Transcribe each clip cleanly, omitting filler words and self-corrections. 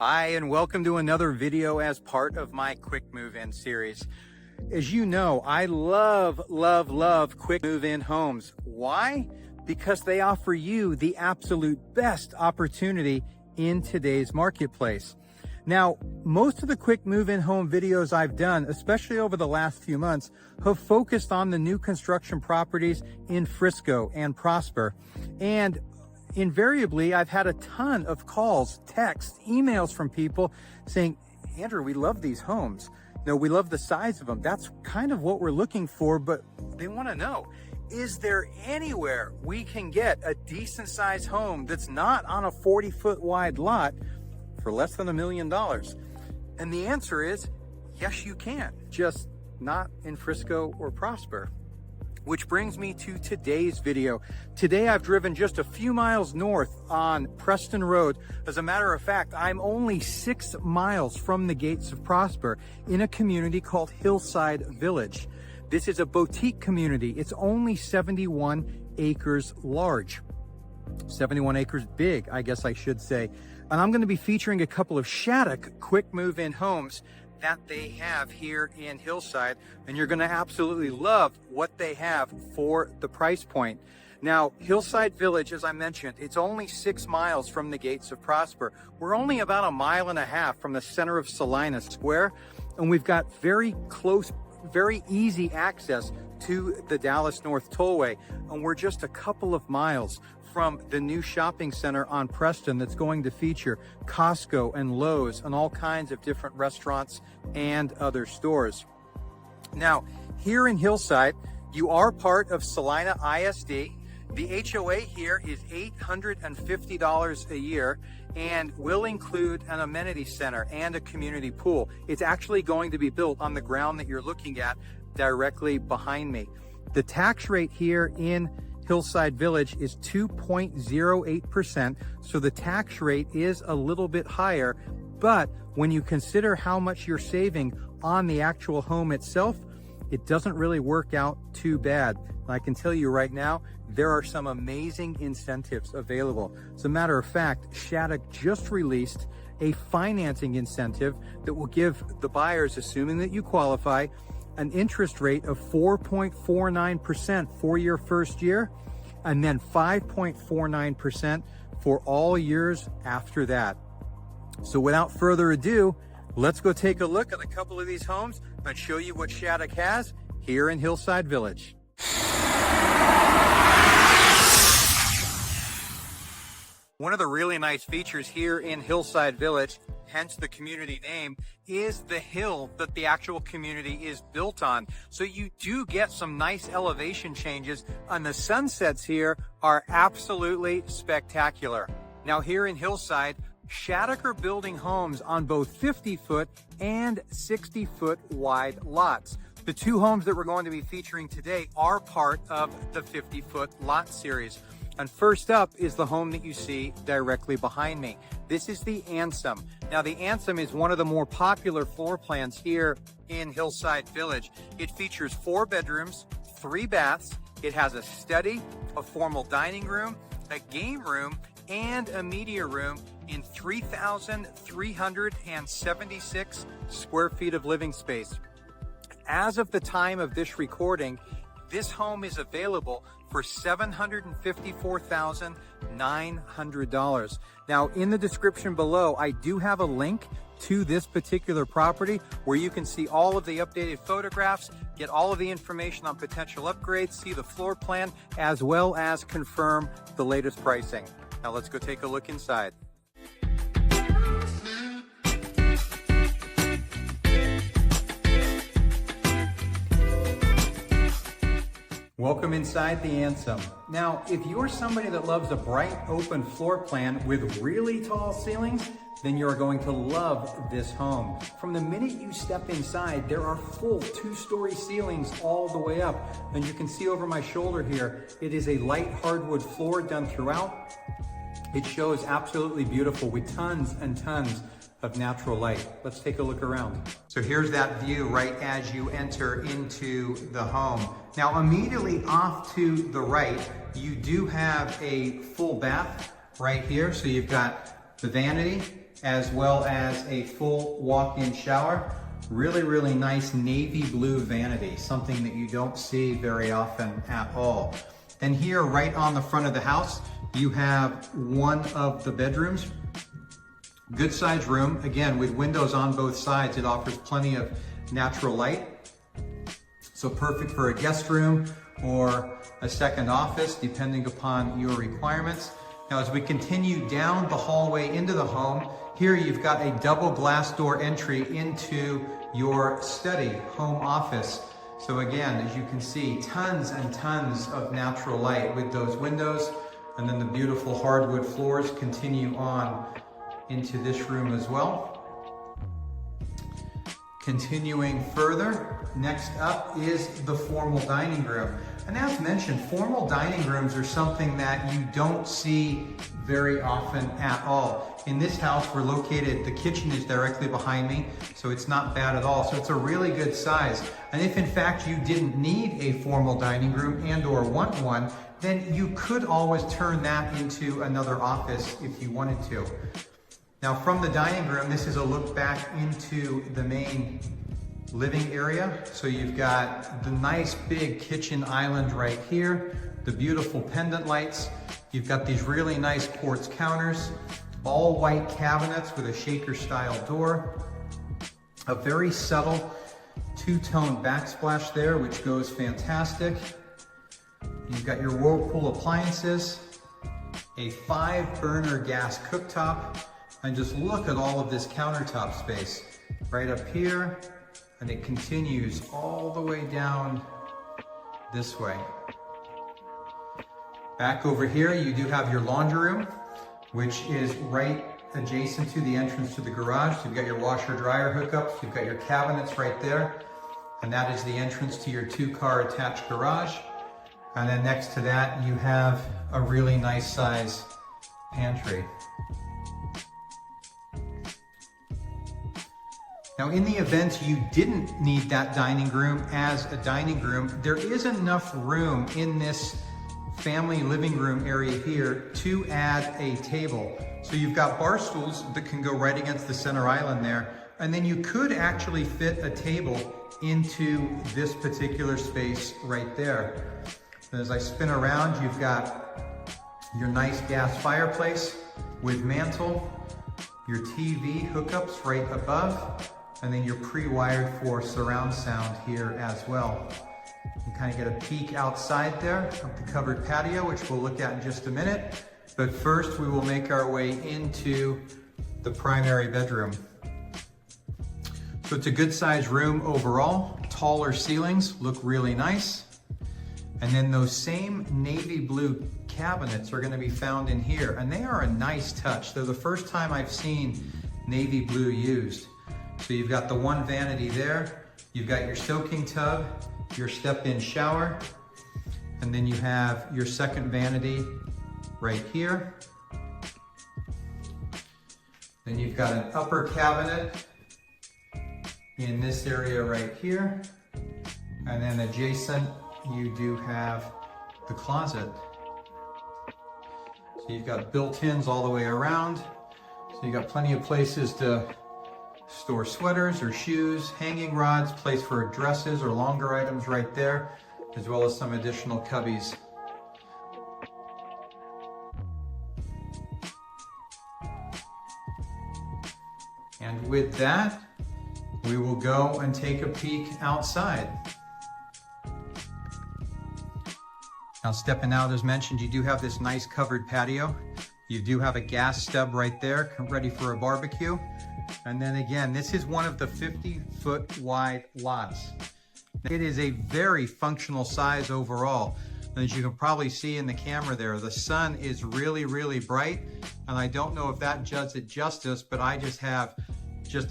Hi, and welcome to another video as part of my quick move-in series. As you know, I love quick move-in homes. Why? Because they offer you the absolute best opportunity in today's marketplace. Now, most of the quick move-in home videos I've done, especially over the last few months, have focused on the new construction properties in Frisco and Prosper. And invariably, I've had a ton of calls, texts, emails from people saying, Andrew, we love these homes. We love the size of them. That's kind of what we're looking for, but they want to know, is there anywhere we can get a decent sized home that's not on a 40-foot wide lot for less than $1 million? And the answer is, yes, you can, just not in Frisco or Prosper. Which brings me to today's video. Today I've driven just a few miles north on Preston Road. As a matter of fact, I'm only 6 miles from the gates of Prosper in a community called Hillside Village. This is a boutique community. It's only 71 acres large. 71 acres big, I guess I should say. And I'm going to be featuring a couple of Shaddock quick move-in homes that they have here in Hillside, and you're going to absolutely love what they have for the price point. Now, Hillside Village, as I mentioned, it's only 6 miles from the gates of Prosper. We're only about 1.5 miles from the center of Celina Square, and we've got very close, very easy access to the Dallas North Tollway, and we're just a couple of miles from the new shopping center on Preston that's going to feature Costco and Lowe's and all kinds of different restaurants and other stores. Now, here in Hillside, you are part of Celina ISD. The HOA here is $850 a year and will include an amenity center and a community pool. It's actually going to be built on the ground that you're looking at directly behind me. The tax rate here in Hillside Village is 2.08%, so the tax rate is a little bit higher, but when you consider how much you're saving on the actual home itself, it doesn't really work out too bad. I can tell you right now, there are some amazing incentives available. As a matter of fact, Shaddock just released a financing incentive that will give the buyers, assuming that you qualify, an interest rate of 4.49% for your first year, and then 5.49% for all years after that. So without further ado, let's go take a look at a couple of these homes and show you what Shaddock has here in Hillside Village. One of the really nice features here in Hillside Village, hence the community name, is the hill that the actual community is built on. So you do get some nice elevation changes, and the sunsets here are absolutely spectacular. Now here in Hillside, Shaddock are building homes on both 50-foot and 60-foot wide lots. The two homes that we're going to be featuring today are part of the 50-foot lot series. And first up is the home that you see directly behind me. This is the Anson. Now, the Anson is one of the more popular floor plans here in Hillside Village. It features 4 bedrooms, 3 baths. It has a study, a formal dining room, a game room, and a media room in 3,376 square feet of living space. As of the time of this recording, this home is available for $754,900. Now, in the description below, I do have a link to this particular property where you can see all of the updated photographs, get all of the information on potential upgrades, see the floor plan, as well as confirm the latest pricing. Now let's go take a look inside. Welcome inside the Anson. Now, if you're somebody that loves a bright open floor plan with really tall ceilings, then you're going to love this home. From the minute you step inside, there are full 2-story ceilings all the way up. And you can see over my shoulder here, it is a light hardwood floor done throughout. It shows absolutely beautiful with tons and tons of natural light. Let's take a look around. So here's that view right as you enter into the home. Now, immediately off to the right, you do have a full bath right here. So you've got the vanity as well as a full walk-in shower. Really, really nice navy blue vanity, something that you don't see very often at all. And here, right on the front of the house, you have one of the bedrooms. Good sized room, again, with windows on both sides. It offers plenty of natural light. So perfect for a guest room or a second office, depending upon your requirements. Now, as we continue down the hallway into the home, here you've got a double glass door entry into your study, home office. So again, as you can see, tons and tons of natural light with those windows, and then the beautiful hardwood floors continue on into this room as well. Continuing further, next up is the formal dining room. And as mentioned, formal dining rooms are something that you don't see very often at all. In this house, we're located, the kitchen is directly behind me, so it's not bad at all. So it's a really good size. And if in fact you didn't need a formal dining room and or want one, then you could always turn that into another office if you wanted to. Now from the dining room, this is a look back into the main living area. So you've got the nice big kitchen island right here, the beautiful pendant lights. You've got these really nice quartz counters, all white cabinets with a shaker style door, a very subtle two-tone backsplash there, which goes fantastic. You've got your Whirlpool appliances, a 5-burner gas cooktop, and just look at all of this countertop space right up here, and it continues all the way down this way. Back over here, you do have your laundry room, which is right adjacent to the entrance to the garage. You've got your washer dryer hookups, you've got your cabinets right there, and that is the entrance to your 2-car attached garage. And then next to that, you have a really nice size pantry. Now, in the event you didn't need that dining room as a dining room, there is enough room in this family living room area here to add a table. So you've got bar stools that can go right against the center island there, and then you could actually fit a table into this particular space right there. And as I spin around, you've got your nice gas fireplace with mantle, your TV hookups right above, and then you're pre-wired for surround sound here as well. You kind of get a peek outside there of the covered patio, which we'll look at in just a minute. But first, we will make our way into the primary bedroom. So it's a good sized room overall. Taller ceilings look really nice. And then those same navy blue cabinets are going to be found in here, and they are a nice touch. They're the first time I've seen navy blue used. So you've got the one vanity there, you've got your soaking tub, your step-in shower, and then you have your second vanity right here. Then you've got an upper cabinet in this area right here, and then adjacent you do have the closet. So you've got built-ins all the way around, so you've got plenty of places to store sweaters or shoes, hanging rods, place for dresses or longer items right there, as well as some additional cubbies. And with that, we will go and take a peek outside. Now, stepping out, as mentioned, you do have this nice covered patio. You do have a gas stub right there, ready for a barbecue. And then again, this is one of the 50-foot wide lots. It is a very functional size overall. And as you can probably see in the camera there, the sun is really, really bright. And I don't know if that does it justice, but I just have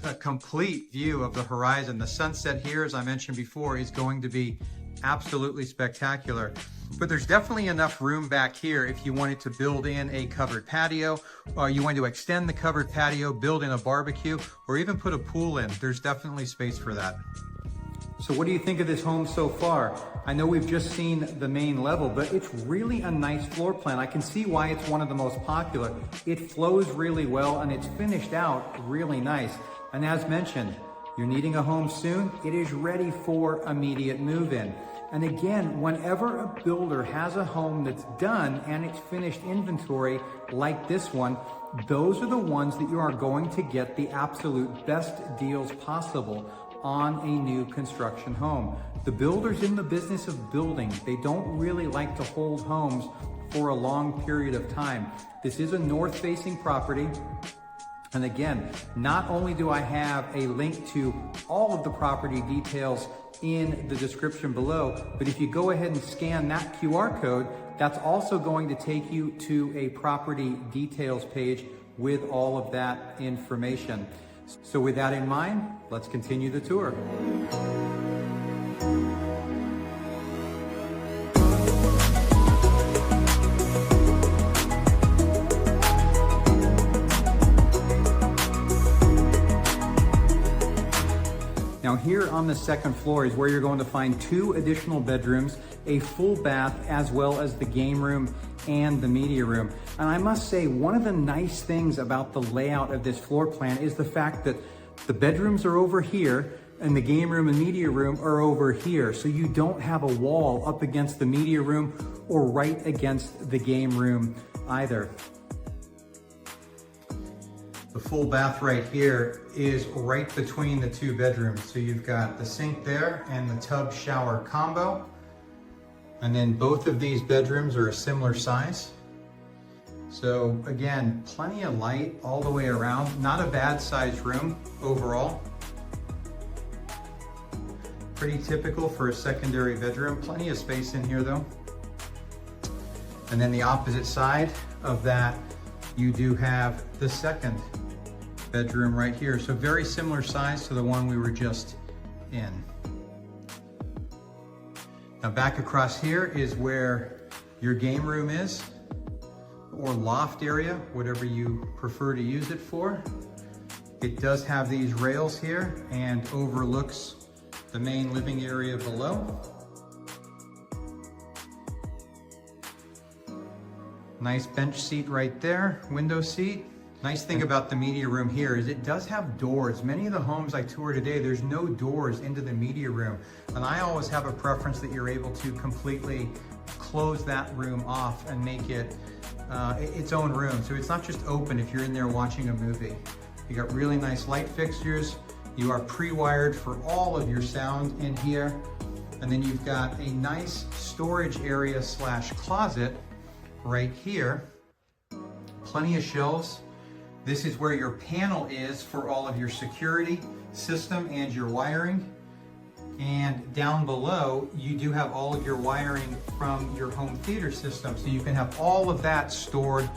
a complete view of the horizon. The sunset here, as I mentioned before, is going to be absolutely spectacular. But there's definitely enough room back here if you wanted to build in a covered patio, or you want to extend the covered patio, build in a barbecue, or even put a pool in. There's definitely space for that. So what do you think of this home so far? I know we've just seen the main level, but it's really a nice floor plan. I can see why it's one of the most popular. It flows really well and it's finished out really nice. And as mentioned, you're needing a home soon, it is ready for immediate move-in. And again, whenever a builder has a home that's done and it's finished inventory like this one, those are the ones that you are going to get the absolute best deals possible on a new construction home. The builder's in the business of building. They don't really like to hold homes for a long period of time. This is a north-facing property. And again, not only do I have a link to all of the property details in the description below, but if you go ahead and scan that QR code, that's also going to take you to a property details page with all of that information. So with that in mind, let's continue the tour. Now here on the second floor is where you're going to find 2 additional bedrooms, a full bath, as well as the game room and the media room. And I must say, one of the nice things about the layout of this floor plan is the fact that the bedrooms are over here and the game room and media room are over here. So you don't have a wall up against the media room or right against the game room either. The full bath right here is right between the 2 bedrooms. So you've got the sink there and the tub shower combo. And then both of these bedrooms are a similar size. So again, plenty of light all the way around. Not a bad sized room overall. Pretty typical for a secondary bedroom. Plenty of space in here though. And then the opposite side of that, you do have the second bedroom right here. So very similar size to the one we were just in. Now back across here is where your game room is, or loft area, whatever you prefer to use it for. It does have these rails here and overlooks the main living area below. Nice bench seat right there, window seat. Nice thing about the media room here is it does have doors. Many of the homes I tour today, there's no doors into the media room. And I always have a preference that you're able to completely close that room off and make it its own room. So it's not just open if you're in there watching a movie. You got really nice light fixtures. You are pre-wired for all of your sound in here. And then you've got a nice storage area slash closet right here. Plenty of shelves. This is where your panel is for all of your security system and your wiring. And down below, you do have all of your wiring from your home theater system. So you can have all of that stored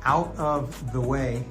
out of the way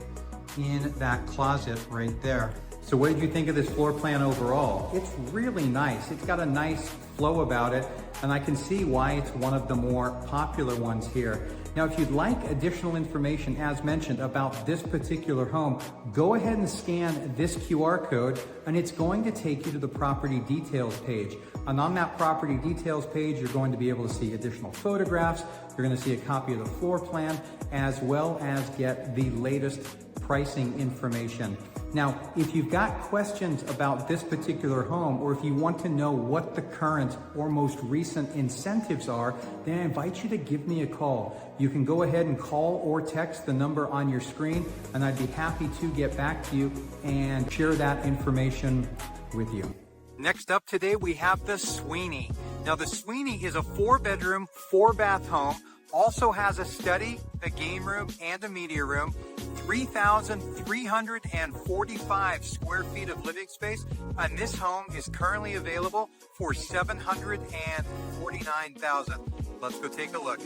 in that closet right there. So what did you think of this floor plan overall? It's really nice. It's got a nice flow about it, and I can see why it's one of the more popular ones here. Now, if you'd like additional information, as mentioned, about this particular home, go ahead and scan this QR code, and it's going to take you to the property details page. And on that property details page, you're going to be able to see additional photographs. You're going to see a copy of the floor plan, as well as get the latest pricing information. Now, if you've got questions about this particular home, or if you want to know what the current or most recent incentives are, then I invite you to give me a call. You can go ahead and call or text the number on your screen, and I'd be happy to get back to you and share that information with you. Next up today, we have the Sweeny. Now, the Sweeny is a 4-bedroom, 4-bath home. Also has a study, a game room, and a media room. 3,345 square feet of living space, and this home is currently available for $749,000. Let's go take a look.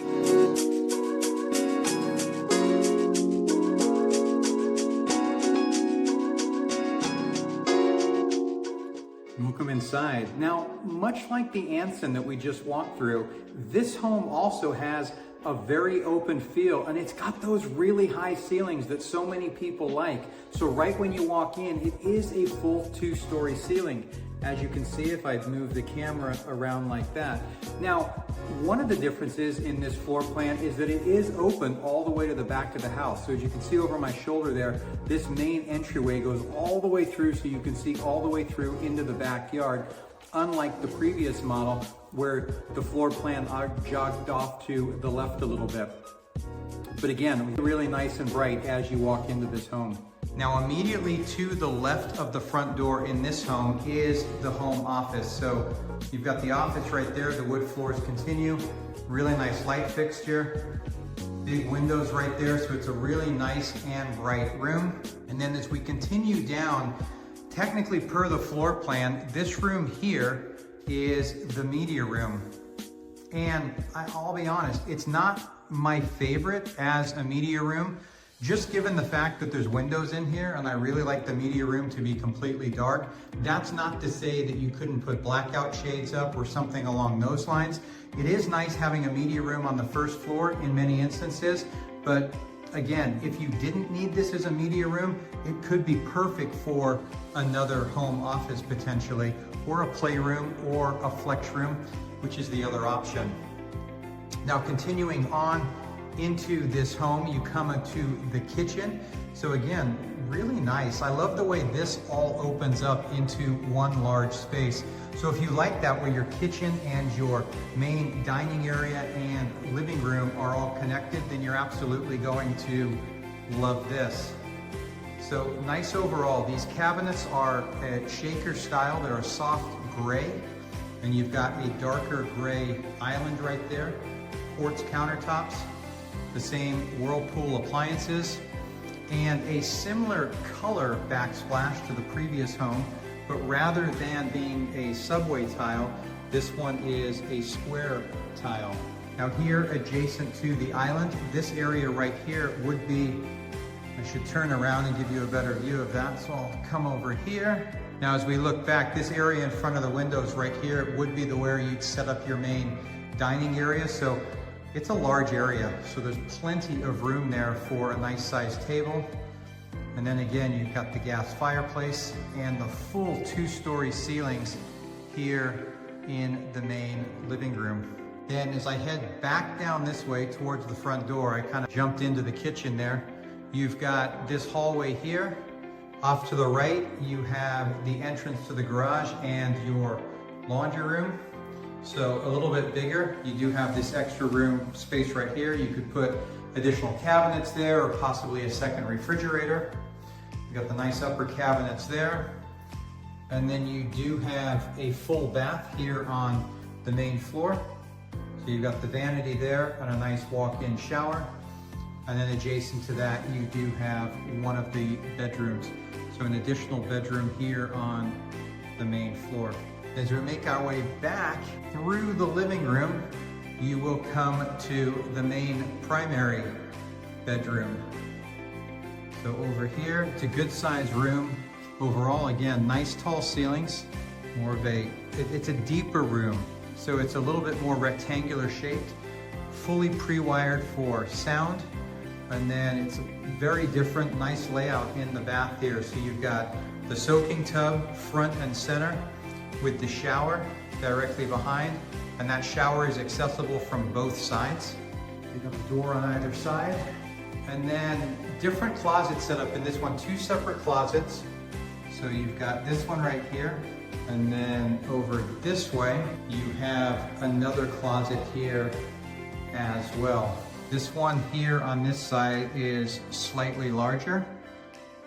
Welcome inside. Now, much like the Anson that we just walked through, this home also has a very open feel, and it's got those really high ceilings that so many people like. So right when you walk in, it is a full 2-story ceiling. as you can see if I move the camera around like that. Now, one of the differences in this floor plan is that it is open all the way to the back of the house. So as you can see over my shoulder there, this main entryway goes all the way through, so you can see all the way through into the backyard, unlike the previous model where the floor plan jogged off to the left a little bit. But again, really nice and bright as you walk into this home. Now immediately to the left of the front door in this home is the home office. So you've got the office right there, the wood floors continue, really nice light fixture, big windows right there, so it's a really nice and bright room. And then as we continue down, technically per the floor plan, this room here is the media room. And I'll be honest, it's not my favorite as a media room, just given the fact that there's windows in here and I really like the media room to be completely dark. That's not to say that you couldn't put blackout shades up or something along those lines. It is nice having a media room on the first floor in many instances, but again, if you didn't need this as a media room, it could be perfect for another home office potentially, or a playroom or a flex room, which is the other option. Now continuing on into this home, you come into the kitchen. So again, really nice. I love the way this all opens up into one large space. So if you like that, where your kitchen and your main dining area and living room are all connected, then you're absolutely going to love this. So nice overall. These cabinets are a shaker style. They're a soft gray, and you've got a darker gray island right there, quartz countertops, the same Whirlpool appliances, and a similar color backsplash to the previous home, but rather than being a subway tile, this one is a square tile. Now here, adjacent to the island, this area right here would be, I should turn around and give you a better view of that, so I'll come over here. Now as we look back, this area in front of the windows right here would be where you'd set up your main dining area. So it's a large area, so there's plenty of room there for a nice sized table. And then again, you've got the gas fireplace and the full 2-story ceilings here in the main living room. Then as I head back down this way towards the front door, I kind of jumped into the kitchen there. You've got this hallway here. Off to the right, you have the entrance to the garage and your laundry room. So a little bit bigger. You do have this extra room space right here. You could put additional cabinets there or possibly a second refrigerator. You got the nice upper cabinets there. And then you do have a full bath here on the main floor. So you've got the vanity there and a nice walk-in shower. And then adjacent to that, you do have one of the bedrooms. So an additional bedroom here on the main floor. As we make our way back through the living room, you will come to the main primary bedroom. So over here, it's a good sized room. Overall, again, nice tall ceilings, more of it's a deeper room. So it's a little bit more rectangular shaped, fully pre-wired for sound. And then it's a very different, nice layout in the bath here. So you've got the soaking tub front and center, with the shower directly behind, and that shower is accessible from both sides. You've got the door on either side, and then different closets set up in this one, 2 separate closets. So you've got this one right here, and then over this way, you have another closet here as well. This one here on this side is slightly larger,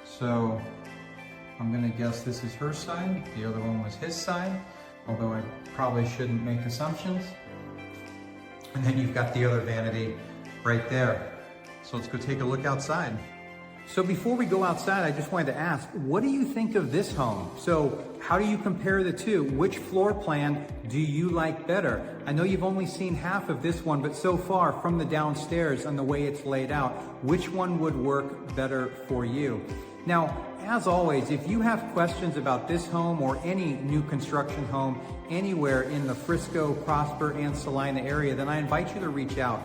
so I'm gonna guess this is her side. The other one was his side, although I probably shouldn't make assumptions. And then you've got the other vanity right there. So let's go take a look outside. So before we go outside, I just wanted to ask, what do you think of this home? So how do you compare the two? Which floor plan do you like better? I know you've only seen half of this one, but so far from the downstairs and the way it's laid out, which one would work better for you? Now, as always, if you have questions about this home or any new construction home anywhere in the Frisco, Prosper, and Celina area, then I invite you to reach out.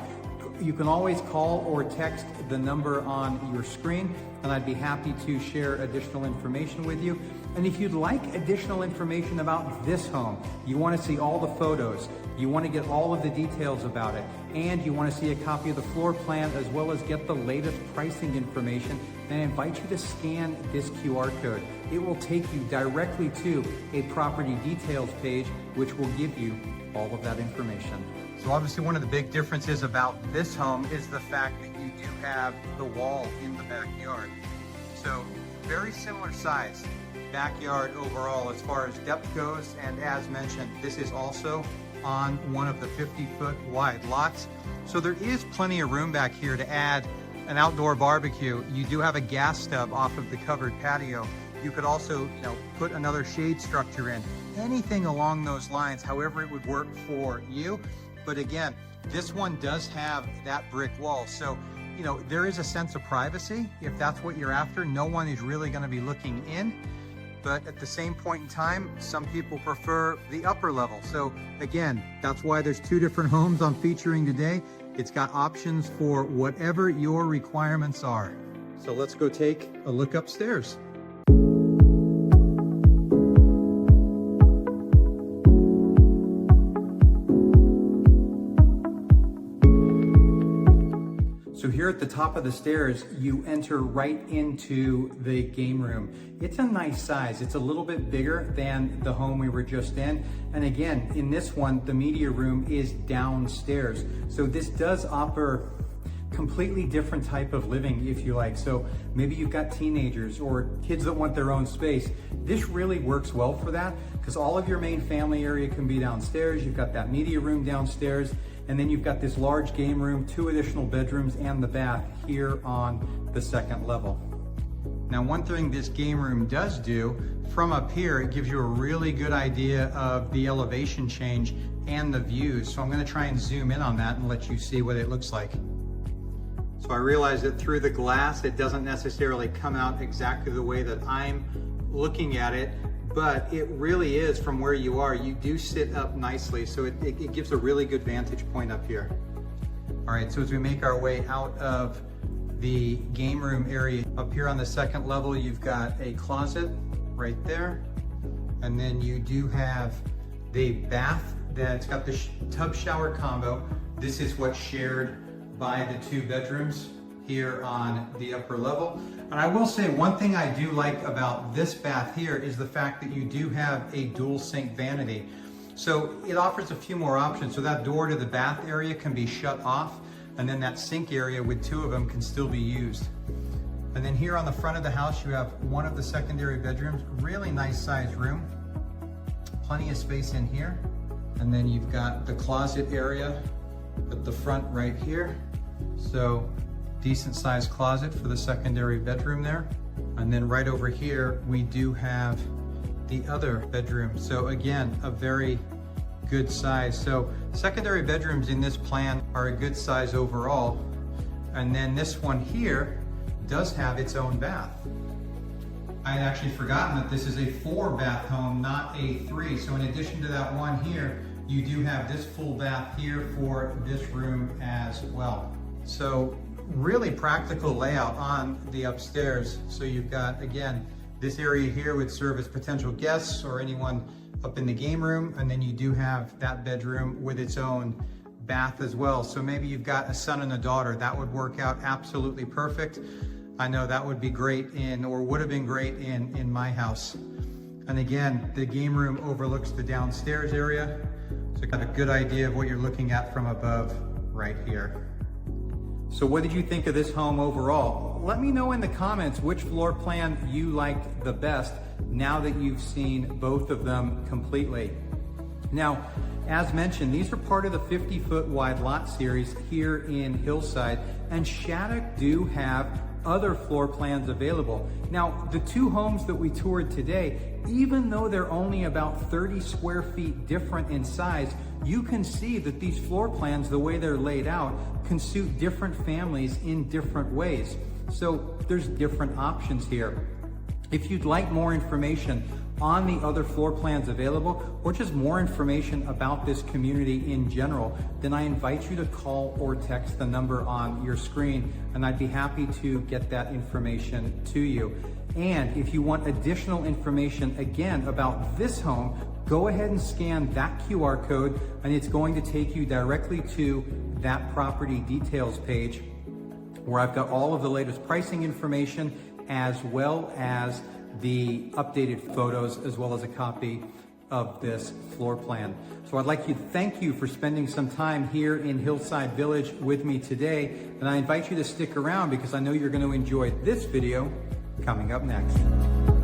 You can always call or text the number on your screen, and I'd be happy to share additional information with you. And if you'd like additional information about this home, you want to see all the photos, you want to get all of the details about it, and you want to see a copy of the floor plan as well as get the latest pricing information, then I invite you to scan this QR code. It will take you directly to a property details page, which will give you all of that information. So obviously one of the big differences about this home is the fact that you do have the wall in the backyard. So very similar size backyard overall as far as depth goes, and as mentioned, this is also on one of the 50-foot wide lots. So there is plenty of room back here to add an outdoor barbecue. You do have a gas stub off of the covered patio. You could also, put another shade structure in. Anything along those lines, however it would work for you. But again, this one does have that brick wall. So, there is a sense of privacy. If that's what you're after, no one is really going to be looking in. But at the same point in time, some people prefer the upper level. So again, that's why there's two different homes I'm featuring today. It's got options for whatever your requirements are. So let's go take a look upstairs. So here at the top of the stairs, you enter right into the game room. It's a nice size. It's a little bit bigger than the home we were just in. And again, in this one, the media room is downstairs. So this does offer completely different type of living, if you like. So maybe you've got teenagers or kids that want their own space. This really works well for that because all of your main family area can be downstairs. You've got that media room downstairs. And then you've got this large game room, 2 additional bedrooms, and the bath here on the second level. Now, one thing this game room does do, from up here, it gives you a really good idea of the elevation change and the views. So I'm gonna try and zoom in on that and let you see what it looks like. So I realize that through the glass, it doesn't necessarily come out exactly the way that I'm looking at it, but it really is from where you are. You do sit up nicely, so it gives a really good vantage point up here. All right, so as we make our way out of the game room area, up here on the second level, you've got a closet right there. And then you do have the bath that's got the tub shower combo. This is what's shared by the 2 bedrooms here on the upper level. And I will say one thing I do like about this bath here is the fact that you do have a dual sink vanity. So it offers a few more options. So that door to the bath area can be shut off, and then that sink area with 2 of them can still be used. And then here on the front of the house, you have one of the secondary bedrooms, really nice sized room, plenty of space in here. And then you've got the closet area at the front right here. So decent sized closet for the secondary bedroom there. And then right over here, we do have the other bedroom. So again, a very good size. So secondary bedrooms in this plan are a good size overall. And then this one here does have its own bath. I had actually forgotten that this is a 4-bath home, not a 3. So in addition to that one here, you do have this full bath here for this room as well. So really practical layout on the upstairs. So you've got, again, this area here would serve as potential guests or anyone up in the game room. And then you do have that bedroom with its own bath as well. So maybe you've got a son and a daughter. That would work out absolutely perfect. I know that would be great or would have been great in my house. And again, the game room overlooks the downstairs area. So you've got a good idea of what you're looking at from above right here. So what did you think of this home overall? Let me know in the comments which floor plan you liked the best now that you've seen both of them completely. Now, as mentioned, these are part of the 50-foot wide lot series here in Hillside, and Shaddock do have other floor plans available. Now, the 2 homes that we toured today, even though they're only about 30 square feet different in size, you can see that these floor plans, the way they're laid out, can suit different families in different ways. So there's different options here. If you'd like more information on the other floor plans available, or just more information about this community in general, then I invite you to call or text the number on your screen, and I'd be happy to get that information to you. And if you want additional information, again, about this home, go ahead and scan that QR code, and it's going to take you directly to that property details page, where I've got all of the latest pricing information, as well as the updated photos, as well as a copy of this floor plan. So I'd like to thank you for spending some time here in Hillside Village with me today, and I invite you to stick around because I know you're going to enjoy this video coming up next.